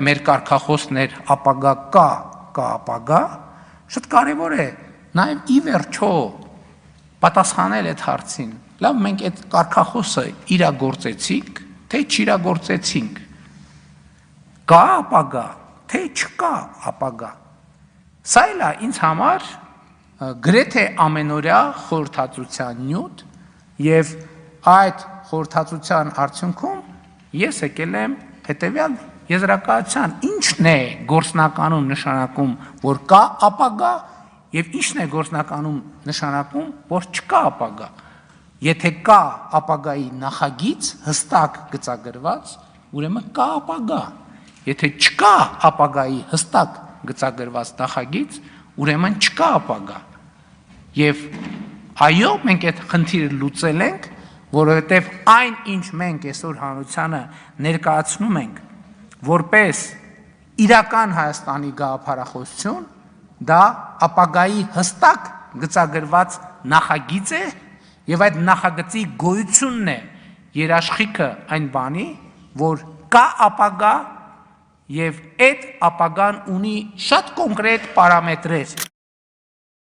մեր կարգախոսներ ապագա կա ապագա, շատ կարևոր է նաև ի վերջո պատասխանել այդ հարցին, լավ մենք այդ կարգախոսը իրագործեցինք, թե չիրագործեցինք, կա ապագա, թե չկա ապագա, սա էլ է ինձ համար գրեթե ամենօրյա խորհրդածության նյութ և այդ խորհրդածության արդյունքում ես եկել եմ հետևյալ եզրակացության, ինչն է գործնականում նշանակում, որ կա ապագա և ինչն է գործնականում նշանակում, որ չկա ապագա, եթե կա ապագայի նախագիծ հստակ գծագրված, ուրեմն կա ապագա, եթե չկա ապագայի հստակ գծագրված նախագիծ, ուրեմն չկա ապագա, և այո, մենք այդ խնդիրը լուծել ենք, որովհետև այն, ինչ մենք այսօր հանրությանը ներկայացնում ենք, որպես իրական Հայաստանի գաղափարախոսություն, դա ապագայի հստակ գծագրված նախագիծ է, և այդ նախագծի գոյությունն է երաշխիքը այն բանի, որ կա ապագա, և այդ ապագան ունի շատ կոնկրետ պարամետրեր,